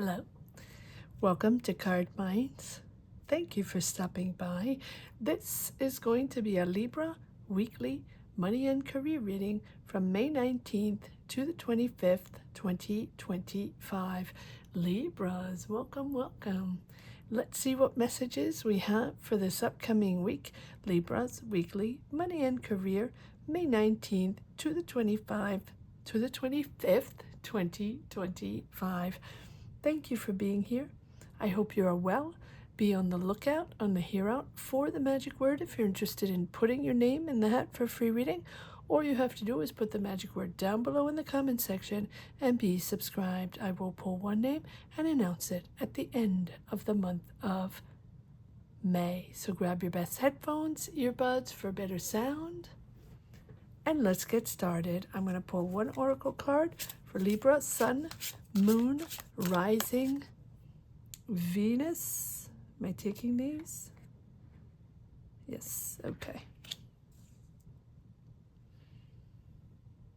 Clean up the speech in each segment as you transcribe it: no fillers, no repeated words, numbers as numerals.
Hello, welcome to Cardminds. Thank you for stopping by. This is going to be a Libra weekly money and career reading from May 19th to the 25th, 2025. Libras, welcome, welcome. Let's see what messages we have for this upcoming week. Libras weekly money and career, May 19th to the 25th to the 25th, 2025. Thank you for being here. I hope you are well. Be on the lookout, on the hear out for the magic word if you're interested in putting your name in the hat for free reading. All you have to do is put the magic word down below in the comment section and be subscribed. I will pull one name and announce it at the end of the month of May. So grab your best headphones, earbuds for better sound. And let's get started. I'm going to pull one oracle card for Libra, Sun, Moon, Rising, Venus. Am I taking these? Yes, okay.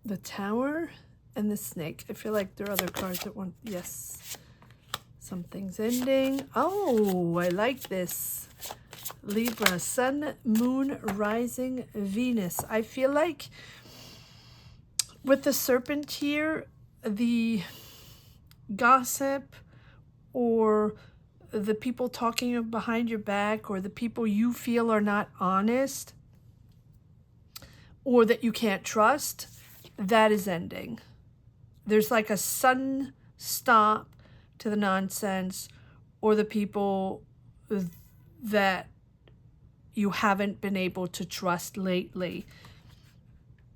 The Tower and the Snake. I feel like there are other cards that want, yes. Something's ending. Oh, I like this. Libra, Sun, Moon, Rising, Venus. I feel like with the Serpent here, the gossip or the people talking behind your back or the people you feel are not honest or that you can't trust, that is ending. There's like a sudden stop to the nonsense or the people that you haven't been able to trust lately.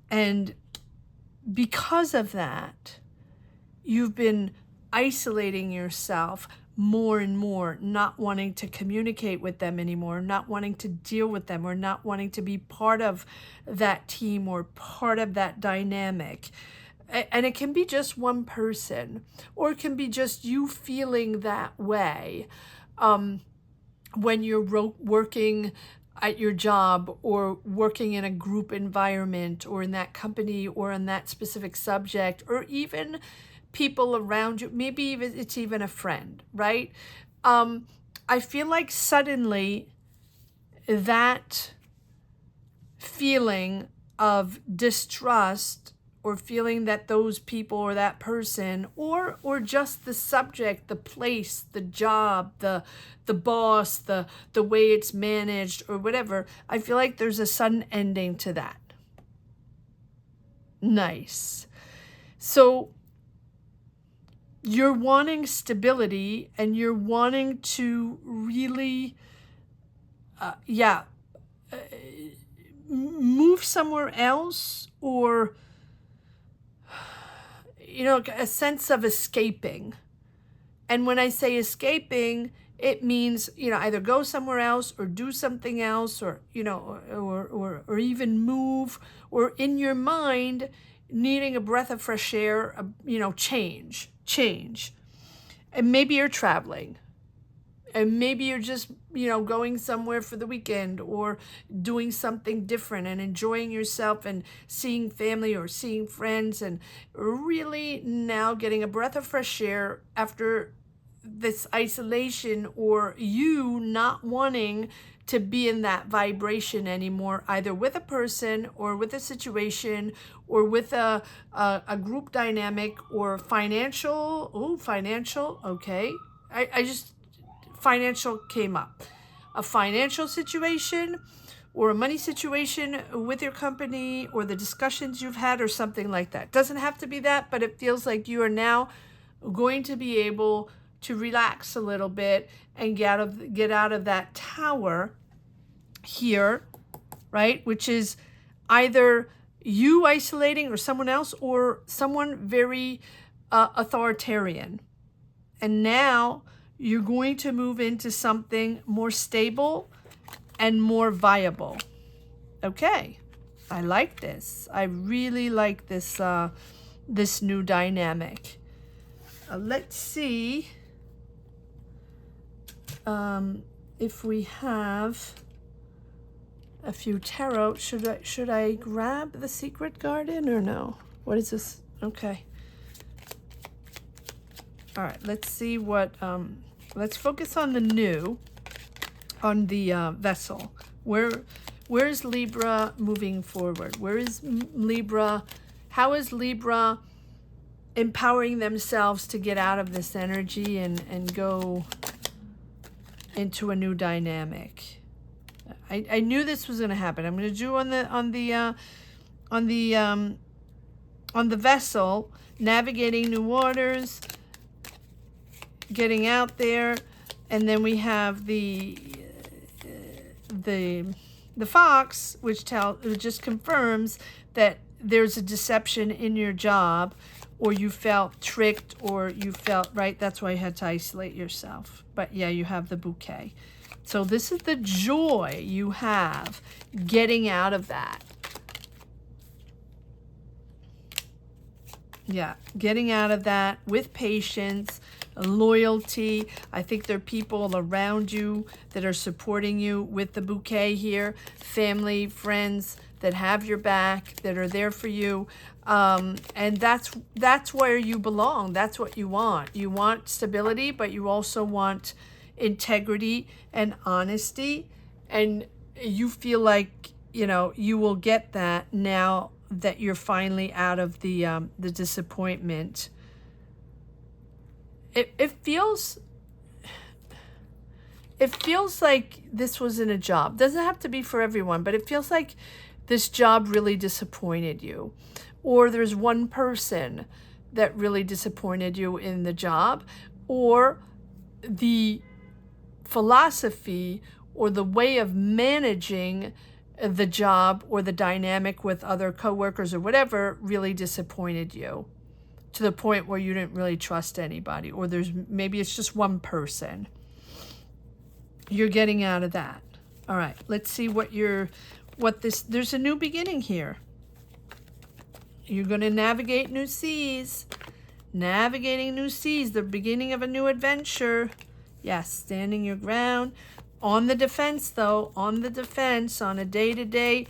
And because of that, you've been isolating yourself more and more, not wanting to communicate with them anymore, not wanting to deal with them, or not wanting to be part of that team or part of that dynamic. And it can be just one person, or it can be just you feeling that way when you're working at your job or working in a group environment or in that company or in that specific subject, or even people around you. Maybe even it's even a friend, right? I feel like suddenly that feeling of distrust or feeling that those people or that person or just the subject, the place, the job, the boss, the way it's managed or whatever, I feel like there's a sudden ending to that. Nice. So you're wanting stability and you're wanting to really, move somewhere else, or a sense of escaping. And when I say escaping, it means, either go somewhere else or do something else, or, or even move, or in your mind, needing a breath of fresh air, change. And maybe you're traveling. And maybe you're just, going somewhere for the weekend or doing something different and enjoying yourself and seeing family or seeing friends and really now getting a breath of fresh air after this isolation, or you not wanting to be in that vibration anymore, either with a person or with a situation or with a group dynamic or financial. Oh, financial. Okay. Financial came up. A financial situation or a money situation with your company or the discussions you've had or something like that. Doesn't have to be that, but it feels like you are now going to be able to relax a little bit and get out of that tower here, right? Which is either you isolating or someone else or someone very authoritarian. And now you're going to move into something more stable and more viable. Okay, I like this. I really like this this new dynamic. Let's see if we have a few tarot. Should I grab the Secret Garden or no? What is this? Okay. All right, let's see what, let's focus on the new, on the vessel. Where is Libra moving forward? Where is Libra? How is Libra empowering themselves to get out of this energy and go into a new dynamic? I knew this was going to happen. I'm going to do on the vessel, navigating new waters, getting out there, and then we have the fox, which just confirms that there's a deception in your job, or you felt tricked, or you felt, right, that's why you had to isolate yourself. But yeah, you have the bouquet. So this is the joy you have getting out of that. Yeah, getting out of that with patience, loyalty. I think there are people around you that are supporting you with the bouquet here. Family, friends that have your back, that are there for you. And that's where you belong. That's what you want. You want stability, but you also want integrity and honesty. And you feel like, you know, you will get that now that you're finally out of the disappointment. It feels like this wasn't a job. Doesn't have to be for everyone, but it feels like this job really disappointed you, or there's one person that really disappointed you in the job, or the philosophy or the way of managing the job or the dynamic with other coworkers or whatever really disappointed you, to the point where you didn't really trust anybody, or maybe it's just one person. You're getting out of that. All right, let's see there's a new beginning here. You're going to navigate new seas. Navigating new seas, the beginning of a new adventure. Yes, standing your ground. On the defense, though, on the defense, on a day-to-day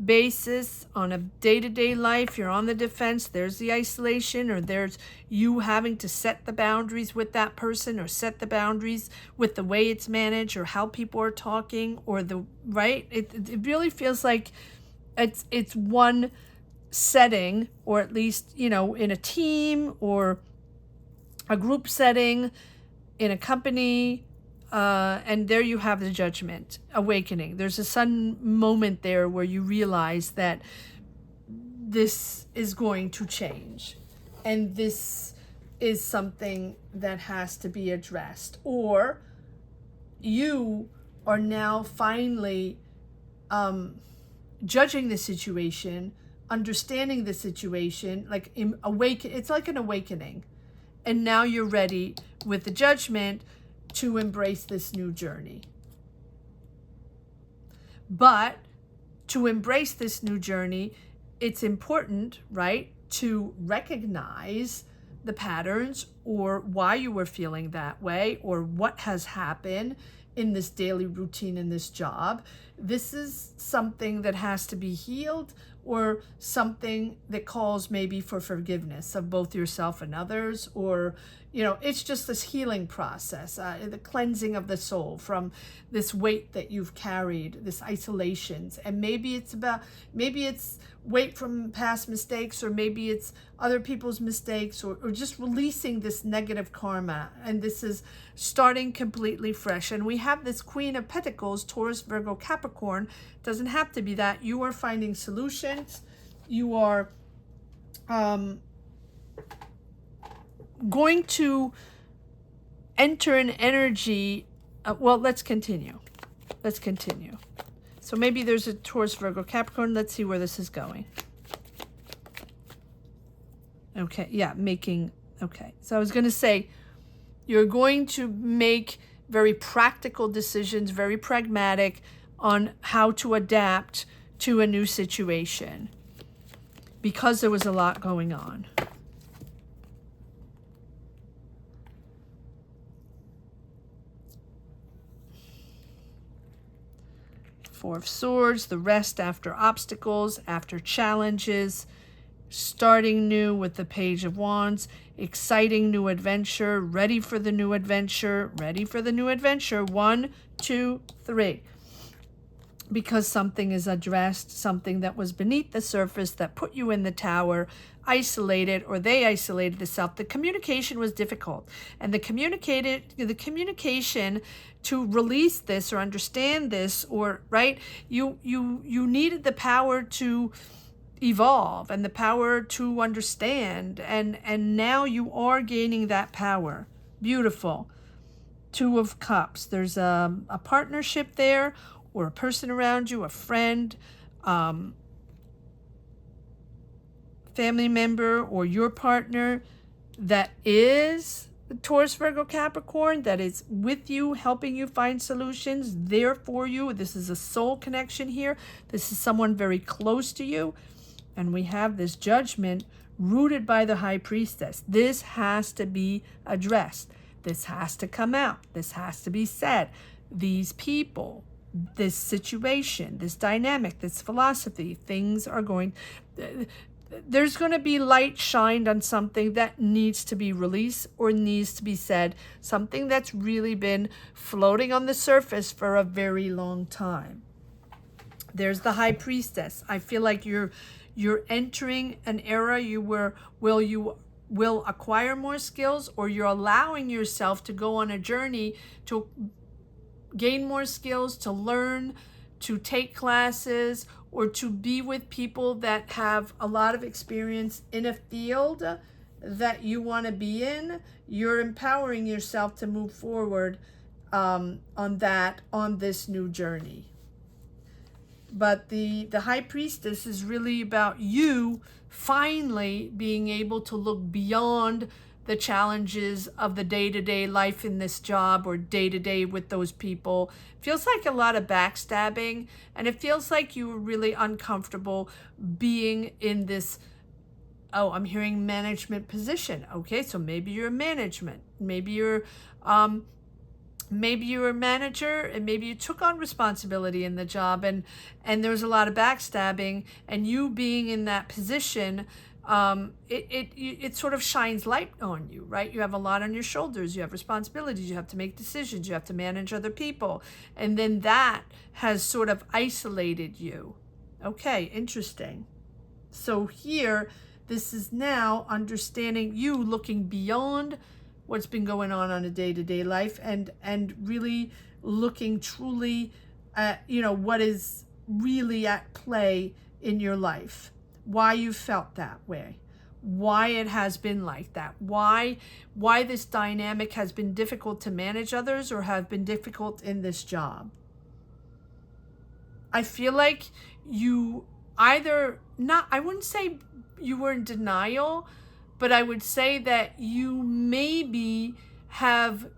basis, on a day-to-day life, you're on the defense. There's the isolation, or there's you having to set the boundaries with that person, or set the boundaries with the way it's managed, or how people are talking, or right? It really feels like it's one setting, or at least, you know, in a team or a group setting, in a company. And there you have the judgment, awakening. There's a sudden moment there where you realize that this is going to change, and this is something that has to be addressed. Or you are now finally judging the situation, understanding the situation, like it's like an awakening. And now you're ready with the judgment to embrace this new journey. But to embrace this new journey, it's important, right, to recognize the patterns, or why you were feeling that way, or what has happened in this daily routine, in this job. This is something that has to be healed, or something that calls maybe for forgiveness of both yourself and others, or, you know, it's just this healing process, the cleansing of the soul from this weight that you've carried, this isolations. And maybe it's weight from past mistakes, or maybe it's other people's mistakes, or just releasing this negative karma. And this is starting completely fresh. And we have this Queen of Pentacles, Taurus, Virgo, Capricorn. Doesn't have to be that. You are finding solutions. You are going to enter an energy. Well, let's continue. So maybe there's a Taurus, Virgo, Capricorn. Let's see where this is going. Okay, yeah, okay. So I was going to say, you're going to make very practical decisions, very pragmatic, on how to adapt to a new situation, because there was a lot going on. Four of Swords, the rest after obstacles, after challenges. starting new with the Page of Wands, exciting new adventure, ready for the new adventure, ready for the new adventure. 1, 2, 3. Because something is addressed, something that was beneath the surface that put you in the tower, isolated, or they isolated themselves. The communication was difficult, and the communication to release this or understand this, or right, you needed the power to evolve and the power to understand, and now you are gaining that power. Beautiful. 2 of Cups. There's a partnership there, or a person around you, a friend, family member, or your partner that is Taurus, Virgo, Capricorn, that is with you, helping you find solutions, there for you. This is a soul connection here. This is someone very close to you. And we have this Judgment rooted by the High Priestess. This has to be addressed. This has to come out. This has to be said. These people, this situation, this dynamic, this philosophy, things are going... There's going to be light shined on something that needs to be released or needs to be said. Something that's really been floating on the surface for a very long time. There's the High Priestess. I feel like you're entering an era you will acquire more skills, or you're allowing yourself to go on a journey to gain more skills, to learn, to take classes, or to be with people that have a lot of experience in a field that you want to be in. You're empowering yourself to move forward on this new journey. But the High Priestess is really about you finally being able to look beyond the challenges of the day-to-day life in this job, or day-to-day with those people. Feels like a lot of backstabbing, and it feels like you were really uncomfortable being in this, oh, I'm hearing management position. Okay, so maybe you're management. Maybe you're a manager, and maybe you took on responsibility in the job, and there was a lot of backstabbing, and you being in that position, it sort of shines light on you, right? You have a lot on your shoulders. You have responsibilities. You have to make decisions. You have to manage other people. And then that has sort of isolated you. Okay, interesting. So here, this is now understanding you, looking beyond what's been going on a day-to-day life, and really looking truly at, what is really at play in your life. Why you felt that way, why it has been like that, why this dynamic has been difficult to manage others, or have been difficult in this job. I feel like you either not, I wouldn't say you were in denial, but I would say that you maybe have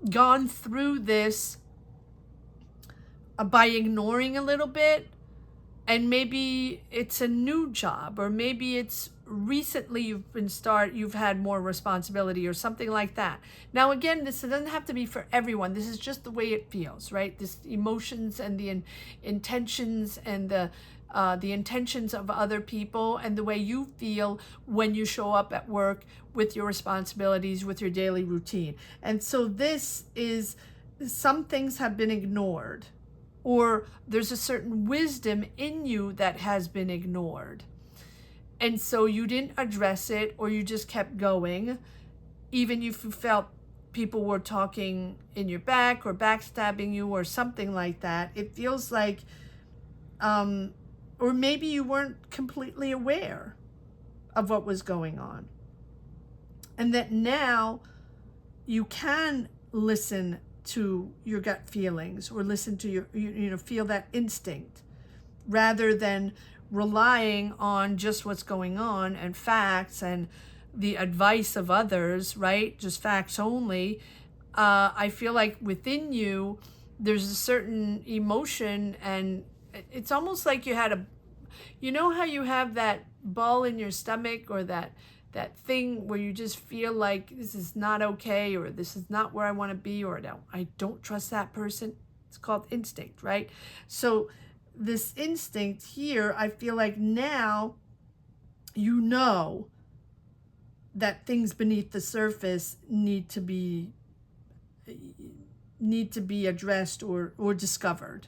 gone through this by ignoring a little bit. And maybe it's a new job, or maybe it's recently you've had more responsibility, or something like that. Now, again, this doesn't have to be for everyone. This is just the way it feels, right? This emotions and the intentions, and the intentions of other people, and the way you feel when you show up at work with your responsibilities, with your daily routine. And so this is, some things have been ignored, or there's a certain wisdom in you that has been ignored. And so you didn't address it, or you just kept going, even if you felt people were talking in your back, or backstabbing you, or something like that. It feels like, or maybe you weren't completely aware of what was going on. And that now you can listen to your gut feelings, or listen to your, feel that instinct, rather than relying on just what's going on and facts and the advice of others, right? Just facts only. I feel like within you, there's a certain emotion, and it's almost like you had how you have that ball in your stomach, or that thing where you just feel like this is not okay, or this is not where I want to be, or no, I don't trust that person. It's called instinct, right? So this instinct here, I feel like now you know that things beneath the surface need to be addressed or discovered.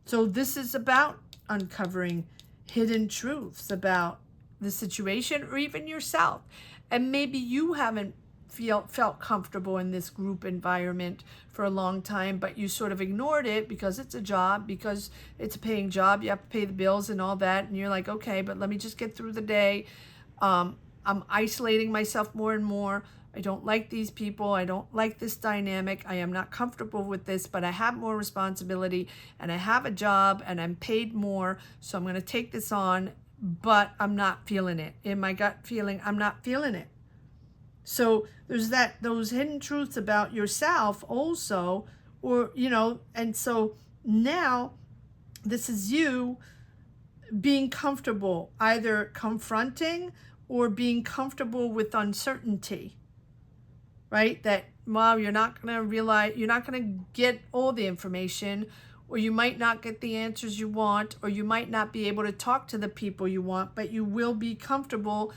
So this is about uncovering hidden truths about the situation or even yourself. And maybe you haven't felt comfortable in this group environment for a long time, but you sort of ignored it because it's a job, because it's a paying job. You have to pay the bills and all that. And you're like, okay, but let me just get through the day. I'm isolating myself more and more. I don't like these people. I don't like this dynamic. I am not comfortable with this, but I have more responsibility and I have a job and I'm paid more. So I'm going to take this on, but I'm not feeling it. In my gut feeling, I'm not feeling it. So there's those hidden truths about yourself also, or, you know, and so now this is you being comfortable, either confronting or being comfortable with uncertainty, right? That, wow, you're not going to realize, you're not going to get all the information, or you might not get the answers you want, or you might not be able to talk to the people you want, but you will be comfortable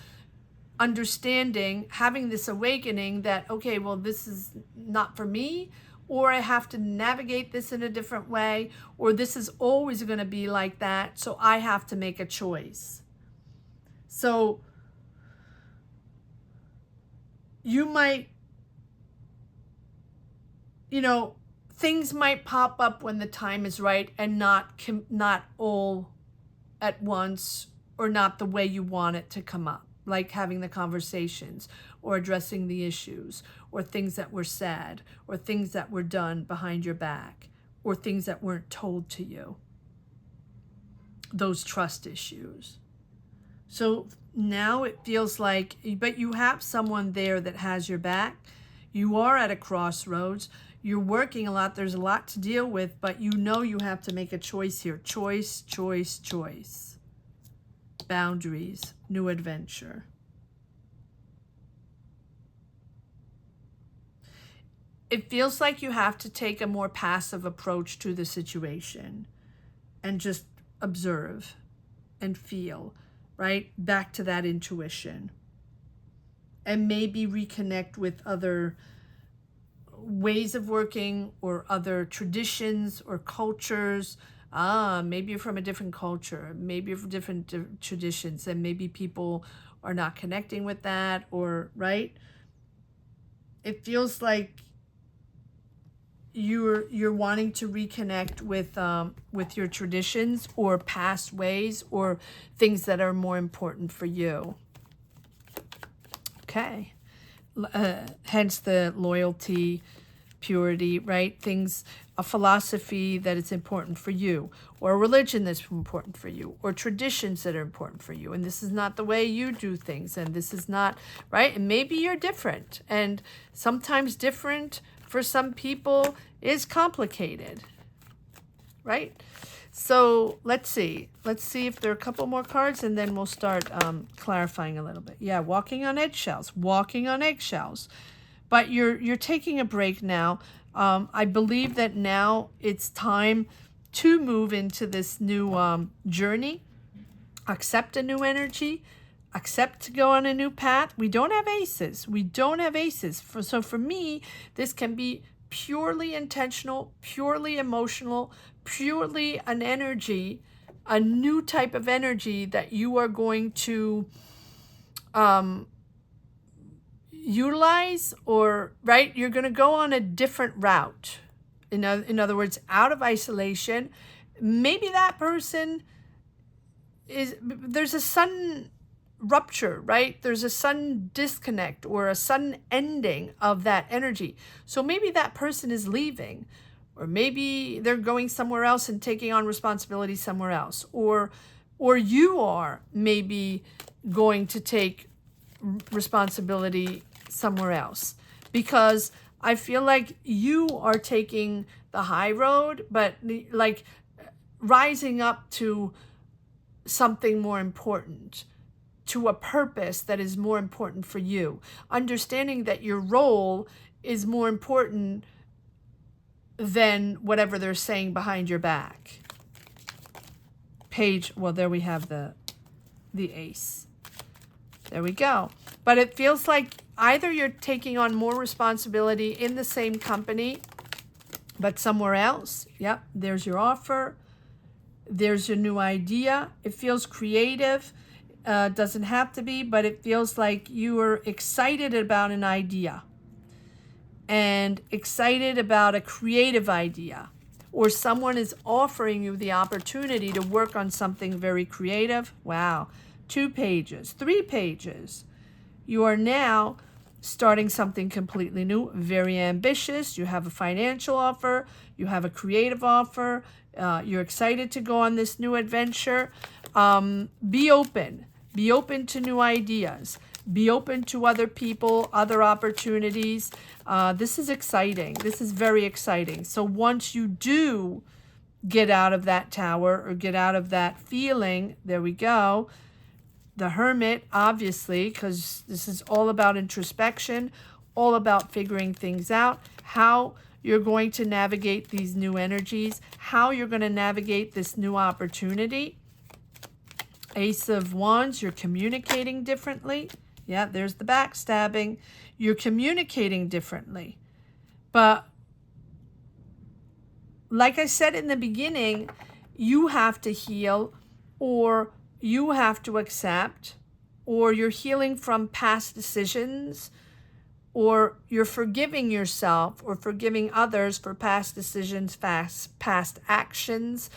understanding, having this awakening that, okay, well, this is not for me, or I have to navigate this in a different way, or this is always going to be like that, so I have to make a choice. So you might, you know, things might pop up when the time is right and not all at once, or not the way you want it to come up, like having the conversations or addressing the issues, or things that were said, or things that were done behind your back, or things that weren't told to you. Those trust issues. So now it feels like, but you have someone there that has your back. You are at a crossroads. You're working a lot. There's a lot to deal with, but you know you have to make a choice here. Choice, choice, choice. Boundaries, new adventure. It feels like you have to take a more passive approach to the situation and just observe and feel, right? Back to that intuition. And maybe reconnect with other ways of working or other traditions or cultures. Maybe you're from a different culture, maybe you're from different traditions, and maybe people are not connecting with that, or, right? It feels like you're wanting to reconnect with your traditions or past ways or things that are more important for you. Okay. Hence the loyalty, purity, right? Things, a philosophy that is important for you, or a religion that's important for you, or traditions that are important for you. And this is not the way you do things, and this is not, right? And maybe you're different, and sometimes different for some people is complicated, right? So let's see if there are a couple more cards, and then we'll start clarifying a little bit. Yeah, walking on eggshells. But you're taking a break now. I believe that now it's time to move into this new journey, accept a new energy, accept to go on a new path. We don't have aces. So for me, this can be purely intentional, purely emotional, purely an energy, a new type of energy that you are going to utilize, or, right, you're going to go on a different route. In other words, out of isolation. Maybe that person there's a sudden rupture, right? There's a sudden disconnect or a sudden ending of that energy. So maybe that person is leaving, or maybe they're going somewhere else and taking on responsibility somewhere else, or you are maybe going to take responsibility somewhere else, because I feel like you are taking the high road, but like rising up to something more important, to a purpose that is more important for you, understanding that your role is more important than whatever they're saying behind your back. Well, there we have the the Ace. There we go. But it feels like either you're taking on more responsibility in the same company, but somewhere else. Yep, there's your offer. There's your new idea. It feels creative. Doesn't have to be, but it feels like you are excited about an idea and excited about a creative idea, or someone is offering you the opportunity to work on something very creative. Wow. 2 pages, 3 pages. You are now starting something completely new, very ambitious. You have a financial offer. You have a creative offer. You're excited to go on this new adventure. Be open. Be open to new ideas. Be open to other people, other opportunities. This is exciting. This is very exciting. So once you do get out of that tower or get out of that feeling, there we go. The Hermit, obviously, because this is all about introspection, all about figuring things out, how you're going to navigate these new energies, how you're going to navigate this new opportunity. Ace of Wands, you're communicating differently. Yeah, there's the backstabbing. You're communicating differently. But like I said in the beginning, you have to heal, or you have to accept, or you're healing from past decisions, or you're forgiving yourself or forgiving others for past decisions, past actions.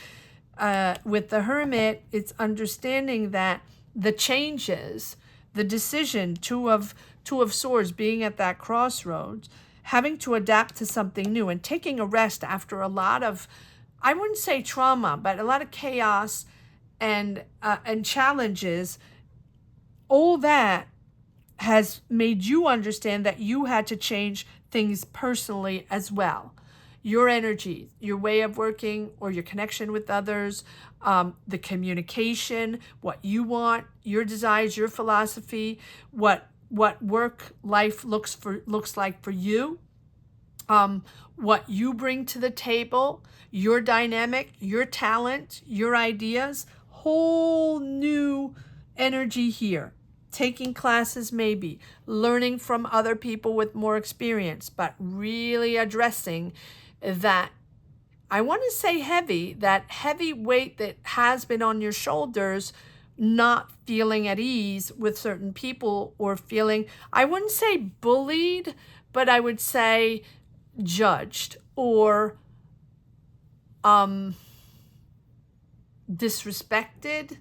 With the Hermit, it's understanding that the changes, the decision, two of Swords, being at that crossroads, having to adapt to something new and taking a rest after a lot of, I wouldn't say trauma, but a lot of chaos and challenges. All that has made you understand that you had to change things personally as well. Your energy, your way of working, or your connection with others, the communication, what you want, your desires, your philosophy, what work life looks like for you, what you bring to the table, your dynamic, your talent, your ideas. Whole new energy here. Taking classes, maybe learning from other people with more experience, but really addressing that, I want to say that heavy weight that has been on your shoulders, not feeling at ease with certain people, or feeling, I wouldn't say bullied, but I would say judged or disrespected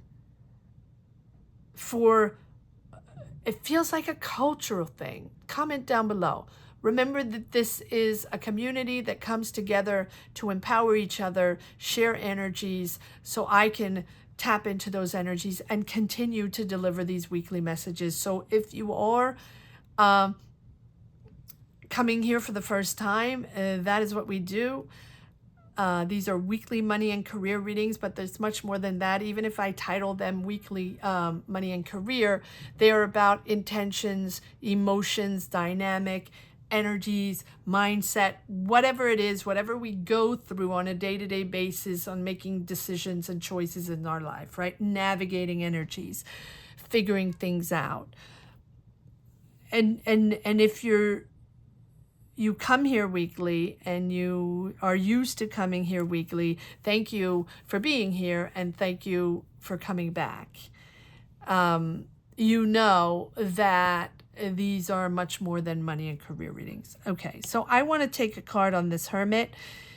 for. It feels like a cultural thing. Comment down below. Remember that this is a community that comes together to empower each other, share energies, so I can tap into those energies and continue to deliver these weekly messages. So if you are coming here for the first time, that is what we do. These are weekly money and career readings, but there's much more than that. Even if I title them weekly money and career, they are about intentions, emotions, dynamic, energies, mindset, whatever it is, whatever we go through on a day-to-day basis on making decisions and choices in our life, right? Navigating energies, figuring things out. And if you come here weekly and you are used to coming here weekly, thank you for being here and thank you for coming back. You know that these are much more than money and career readings. Okay, so I want to take a card on this Hermit,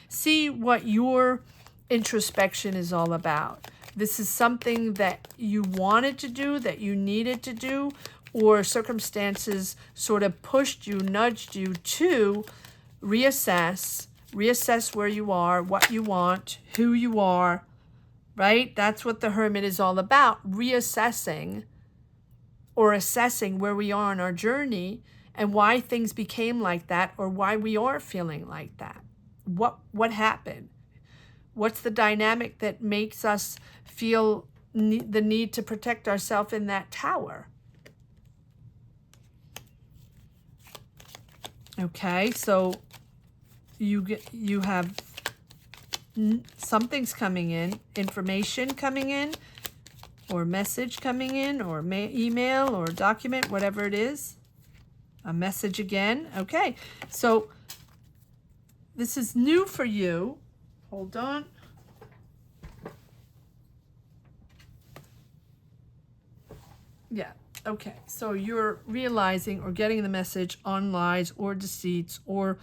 see what your introspection is all about. This is something that you wanted to do, that you needed to do, or circumstances sort of pushed you, nudged you to reassess where you are, what you want, who you are, right? That's what the Hermit is all about, reassessing or assessing where we are on our journey and why things became like that, or why we are feeling like that. What happened? What's the dynamic that makes us feel the need to protect ourselves in that tower? Okay, so you have something's coming in, information coming in, or message coming in, or email or document, whatever it is. A message again. Okay, so this is new for you. Hold on. Yeah, okay. So you're realizing or getting the message on lies or deceits or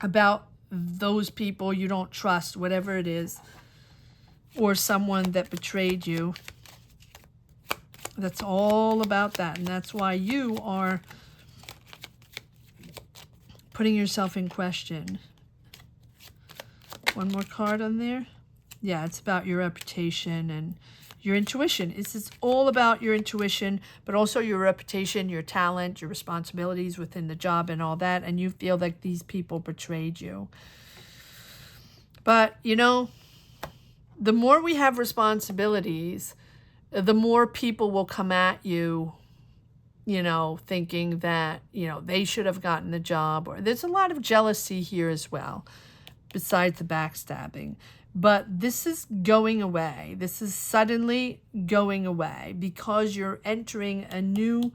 about those people you don't trust, whatever it is, or someone that betrayed you. That's all about that. And that's why you are putting yourself in question. One more card on there. Yeah, it's about your reputation and your intuition. It's all about your intuition, but also your reputation, your talent, your responsibilities within the job and all that. And you feel like these people betrayed you. But, you know, the more we have responsibilities, the more people will come at you, you know, thinking that, you know, they should have gotten the job. Or there's a lot of jealousy here as well, besides the backstabbing. But this is going away. This is suddenly going away because you're entering a new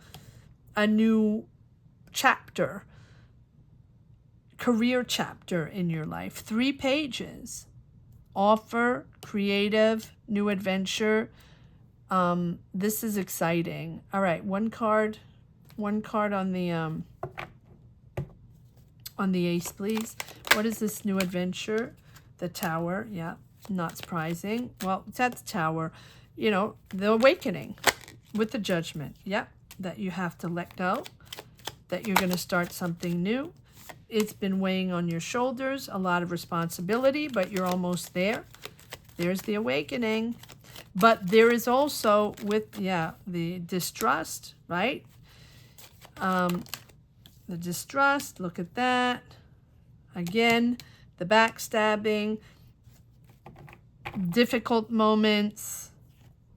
chapter, career chapter in your life. 3 pages. Offer, creative, new adventure. This is exciting. All right, one card on the ace, please. What is this new adventure? The Tower. Yeah, not surprising. Well, it's at the Tower. You know, the awakening with the Judgment. Yeah, that you have to let go, that you're going to start something new. It's been weighing on your shoulders, a lot of responsibility, but you're almost there. There's the awakening. But there is also with, yeah, the distrust, right? The distrust, look at that. Again, the backstabbing, difficult moments,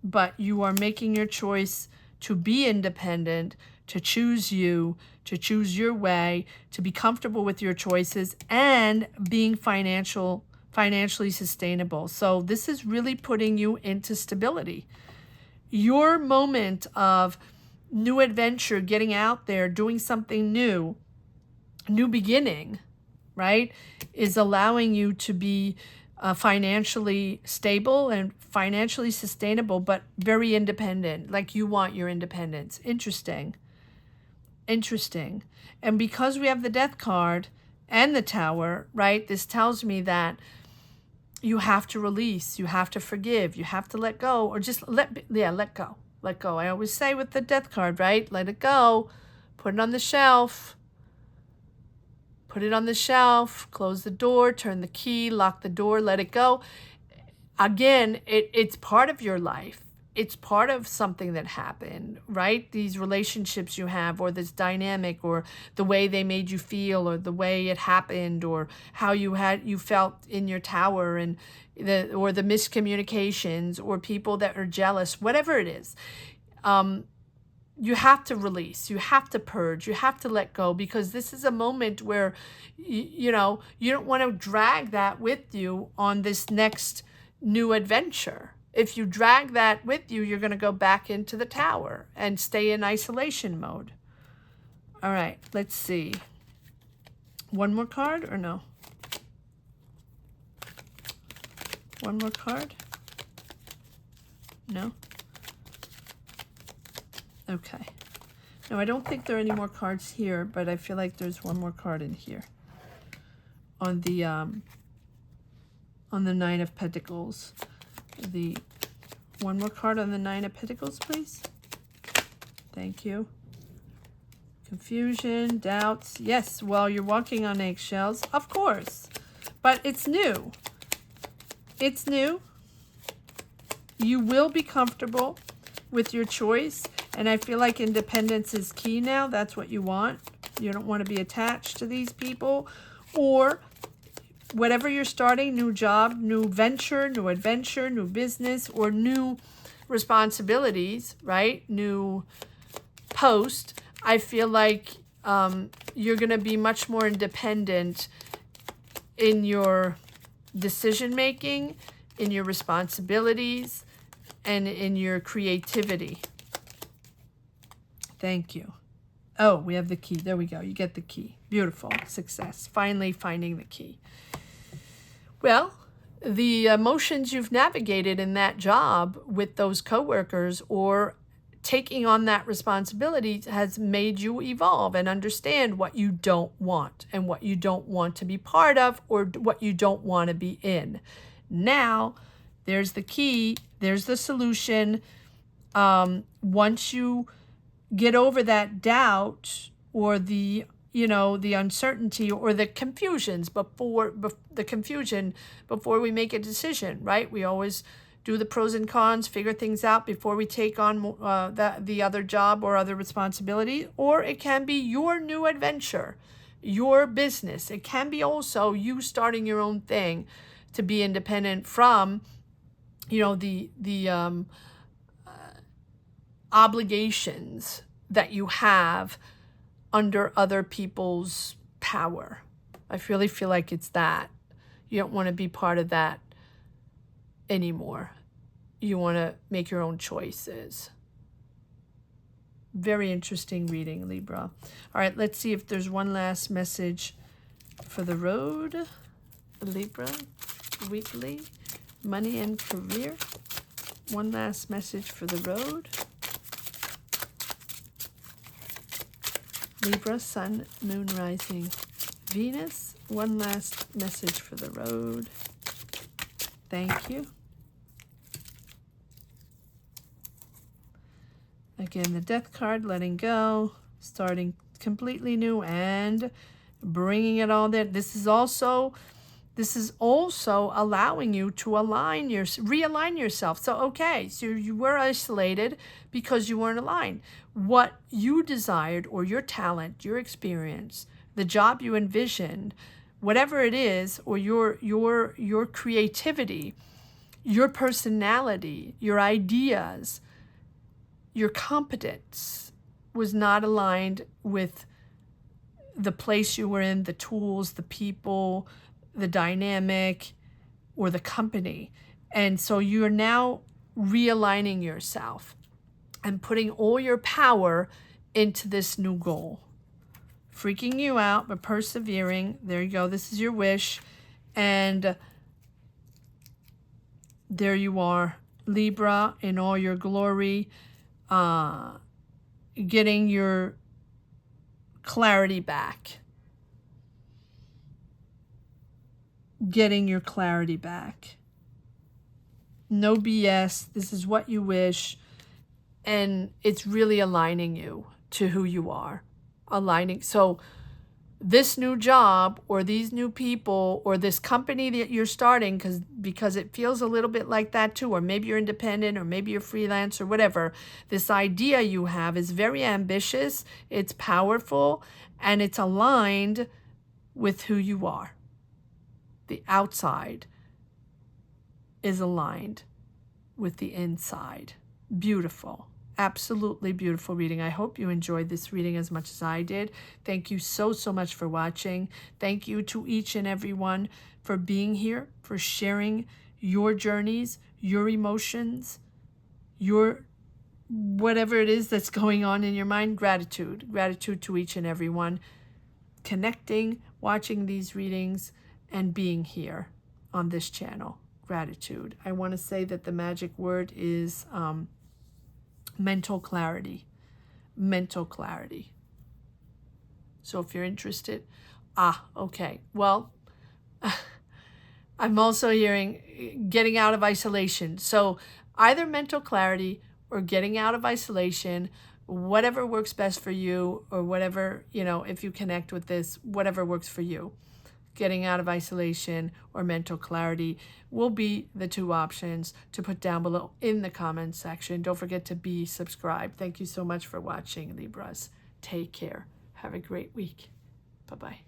but you are making your choice to be independent, to choose you, to choose your way, to be comfortable with your choices, and being financially sustainable. So this is really putting you into stability. Your moment of new adventure, getting out there, doing something new beginning, right, is allowing you to be financially stable and financially sustainable, but very independent. Like you want your independence. Interesting. Interesting. And because we have the Death card and the Tower, right, this tells me that you have to release, you have to forgive, you have to let go, or just let go. Let go. I always say with the Death card, right, let it go, put it on the shelf. Put it on the shelf, close the door, turn the key, lock the door, let it go. Again, it's part of your life. It's part of something that happened, right? These relationships you have, or this dynamic, or the way they made you feel, or the way it happened, or how you felt in your tower, and the miscommunications, or people that are jealous, whatever it is. You have to release, you have to purge, you have to let go, because this is a moment where, you know, you don't want to drag that with you on this next new adventure. If you drag that with you, you're going to go back into the Tower and stay in isolation mode. All right, let's see. One more card or no? One more card? No? Okay. No, I don't think there are any more cards here, but I feel like there's one more card in here. On the Nine of Pentacles. One more card on the Nine of Pentacles, please. Thank you. Confusion, doubts. Yes, well, you're walking on eggshells, of course. But it's new. It's new. You will be comfortable with your choice. And I feel like independence is key now. That's what you want. You don't want to be attached to these people. Or whatever you're starting, new job, new venture, new adventure, new business, or new responsibilities, right? New post. I feel like you're going to be much more independent in your decision making, in your responsibilities, and in your creativity. Thank you. Oh, we have the key. There we go. You get the key. Beautiful. Success. Finally finding the key. Well, the emotions you've navigated in that job with those coworkers or taking on that responsibility has made you evolve and understand what you don't want and what you don't want to be part of or what you don't want to be in. Now, there's the key. There's the solution. Once you get over that doubt or the the uncertainty or the confusions before we make a decision, right? We always do the pros and cons, figure things out before we take on the other job or other responsibility. Or it can be your new adventure, your business. It can be also you starting your own thing to be independent from, the obligations that you have under other people's power. I really feel like it's that. You don't want to be part of that anymore. You want to make your own choices. Very interesting reading, Libra. All right, let's see if there's one last message for the road. Libra, weekly, money and career. One last message for the road. Libra, Sun, Moon, Rising, Venus. One last message for the road. Thank you. Again, the Death card, letting go, starting completely new and bringing it all there. This is also allowing you to realign yourself. So, okay, so you were isolated because you weren't aligned. What you desired or your talent, your experience, the job you envisioned, whatever it is, or your creativity, your personality, your ideas, your competence was not aligned with the place you were in, the tools, the people, the dynamic, or the company. And so you're now realigning yourself and putting all your power into this new goal. Freaking you out, but persevering. There you go. This is your wish. And there you are, Libra, in all your glory, getting your clarity back. Getting your clarity back. No BS. This is what you wish. And it's really aligning you to who you are. Aligning. So this new job or these new people or this company that you're starting, because it feels a little bit like that too, or maybe you're independent or maybe you're freelance or whatever, this idea you have is very ambitious, it's powerful, and it's aligned with who you are. The outside is aligned with the inside. Beautiful. Absolutely beautiful reading. I hope you enjoyed this reading as much as I did. Thank you so much for watching. Thank you to each and every one for being here, for sharing your journeys, your emotions, your whatever it is that's going on in your mind. Gratitude. Gratitude to each and every one. Connecting, watching these readings, and being here on this channel. Gratitude. I want to say that the magic word is mental clarity. Mental clarity. So if you're interested, okay. Well, I'm also hearing getting out of isolation. So either mental clarity or getting out of isolation, whatever works best for you, or whatever, if you connect with this, whatever works for you. Getting out of isolation or mental clarity will be the two options to put down below in the comments section. Don't forget to be subscribed. Thank you so much for watching, Libras. Take care. Have a great week. Bye-bye.